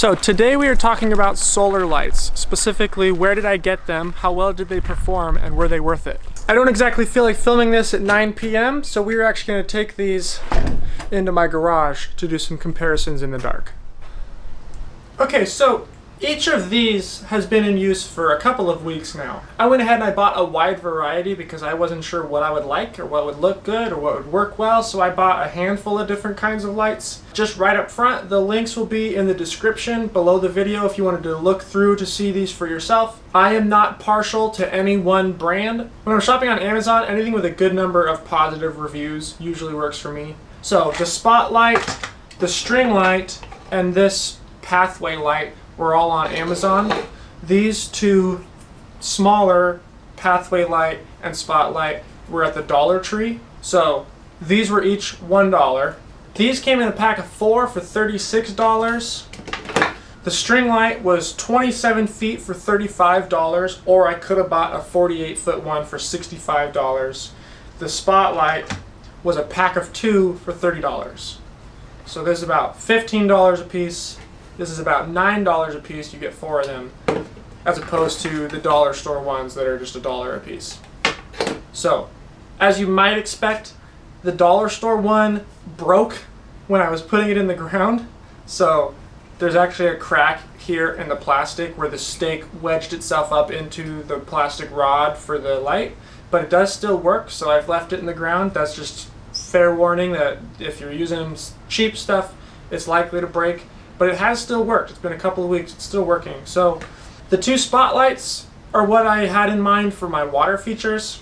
So today we are talking about solar lights, specifically where did I get them, how well did they perform, and were they worth it? I don't exactly feel like filming this at 9 p.m, so we're actually going to take these into my garage to do some comparisons in the dark. Okay, so each of these has been in use for a couple of weeks now. I went ahead and I bought a wide variety because I wasn't sure what I would like or what would look good or what would work well, so I bought a handful of different kinds of lights. Just right up front, the links will be in the description below the video if you wanted to look through to see these for yourself. I am not partial to any one brand. When I'm shopping on Amazon, anything with a good number of positive reviews usually works for me. So the spotlight, the string light, and this pathway light were all on Amazon. These two smaller pathway light and spotlight were at the Dollar Tree. So these were each $1. These came in a pack of 4 for $36. The string light was 27 feet for $35, or I could have bought a 48-foot one for $65. The spotlight was a pack of 2 for $30. So this is about $15 a piece. This is about $9 a piece. You get 4 of them, as opposed to the dollar store ones that are just $1 a piece. So, as you might expect, the dollar store one broke when I was putting it in the ground. So there's actually a crack here in the plastic where the stake wedged itself up into the plastic rod for the light, but it does still work, so I've left it in the ground. That's just fair warning that if you're using cheap stuff, it's likely to break. But it has still worked. It's been a couple of weeks, it's still working. So the 2 spotlights are what I had in mind for my water features.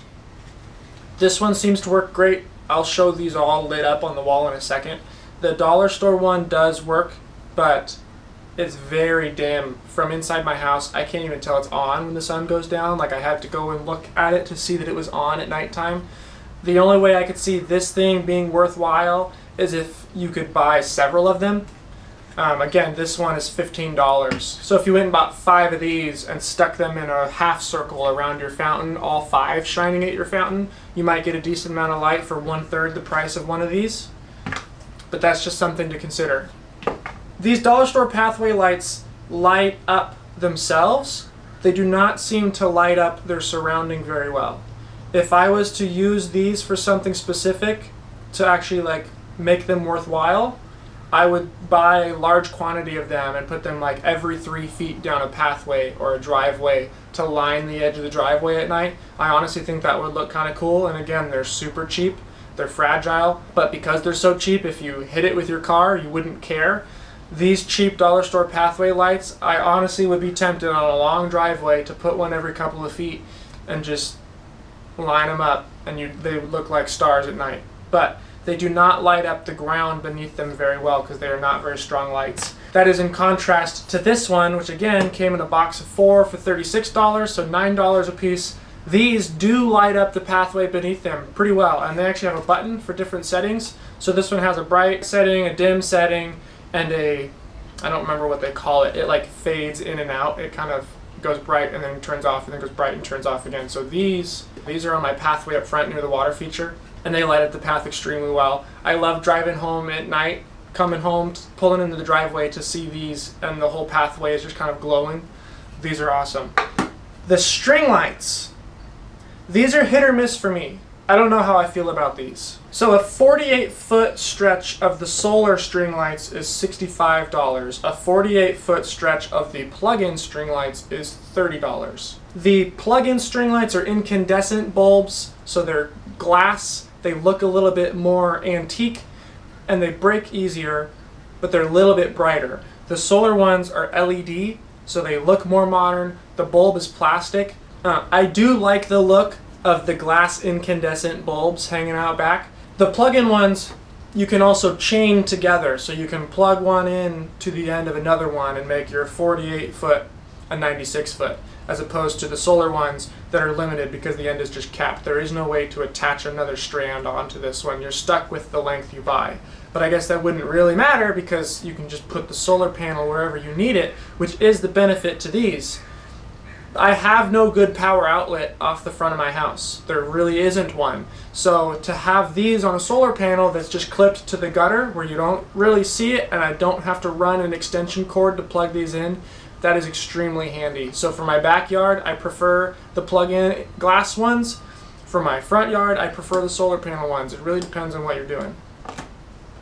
This one seems to work great. I'll show these all lit up on the wall in a second. The dollar store one does work, but it's very dim. From inside my house, I can't even tell it's on when the sun goes down. Like, I had to go and look at it to see that it was on at nighttime. The only way I could see this thing being worthwhile is if you could buy several of them. Again, this one is $15. So if you went and bought 5 of these and stuck them in a half circle around your fountain, all 5 shining at your fountain, you might get a decent amount of light for 1/3 the price of one of these. But that's just something to consider. These dollar store pathway lights light up themselves. They do not seem to light up their surrounding very well. If I was to use these for something specific to actually like make them worthwhile, I would buy a large quantity of them and put them like every 3 feet down a pathway or a driveway to line the edge of the driveway at night. I honestly think that would look kind of cool. And again, they're super cheap. They're fragile, but because they're so cheap, if you hit it with your car, you wouldn't care. These cheap dollar store pathway lights, I honestly would be tempted on a long driveway to put one every couple of feet and just line them up, and they would look like stars at night. But they do not light up the ground beneath them very well because they are not very strong lights. That is in contrast to this one, which again came in a box of 4 for $36, so $9 a piece. These do light up the pathway beneath them pretty well, and they actually have a button for different settings. So this one has a bright setting, a dim setting, and I don't remember what they call it. It like fades in and out. It kind of goes bright and then turns off and then goes bright and turns off again. So these are on my pathway up front near the water feature, and they light up the path extremely well. I love driving home at night, coming home, pulling into the driveway to see these, and the whole pathway is just kind of glowing. These are awesome. The string lights. These are hit or miss for me. I don't know how I feel about these. So a 48-foot stretch of the solar string lights is $65. A 48-foot stretch of the plug-in string lights is $30. The plug-in string lights are incandescent bulbs, so they're glass. They look a little bit more antique, and they break easier, but they're a little bit brighter. The solar ones are LED, so they look more modern. The bulb is plastic. I do like the look of the glass incandescent bulbs hanging out back. The plug-in ones you can also chain together, so you can plug one in to the end of another one and make your 48-foot a 96-foot, as opposed to the solar ones that are limited because the end is just capped. There is no way to attach another strand onto this one. You're stuck with the length you buy. But I guess that wouldn't really matter because you can just put the solar panel wherever you need it, which is the benefit to these. I have no good power outlet off the front of my house. There really isn't one. So to have these on a solar panel that's just clipped to the gutter where you don't really see it, and I don't have to run an extension cord to plug these in, that is extremely handy. So for my backyard, I prefer the plug-in glass ones. For my front yard, I prefer the solar panel ones. It really depends on what you're doing.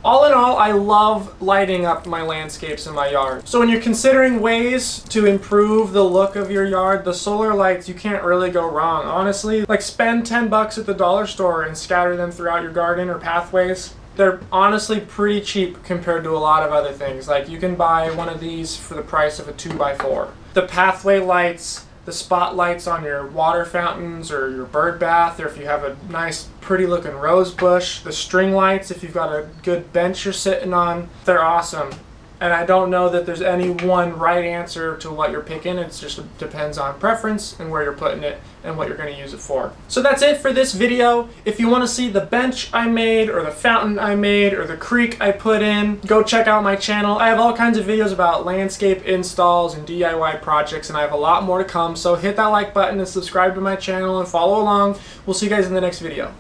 All in all, I love lighting up my landscapes in my yard. So when you're considering ways to improve the look of your yard, the solar lights, you can't really go wrong. Honestly, like spend 10 bucks at the dollar store and scatter them throughout your garden or pathways. They're honestly pretty cheap compared to a lot of other things. Like you can buy one of these for the price of a 2x4. The pathway lights, the spotlights on your water fountains or your bird bath, or if you have a nice pretty looking rose bush, the string lights if you've got a good bench you're sitting on, they're awesome. And I don't know that there's any one right answer to what you're picking. It just depends on preference and where you're putting it and what you're going to use it for. So that's it for this video. If you want to see the bench I made or the fountain I made or the creek I put in, go check out my channel. I have all kinds of videos about landscape installs and DIY projects, and I have a lot more to come. So hit that like button and subscribe to my channel and follow along. We'll see you guys in the next video.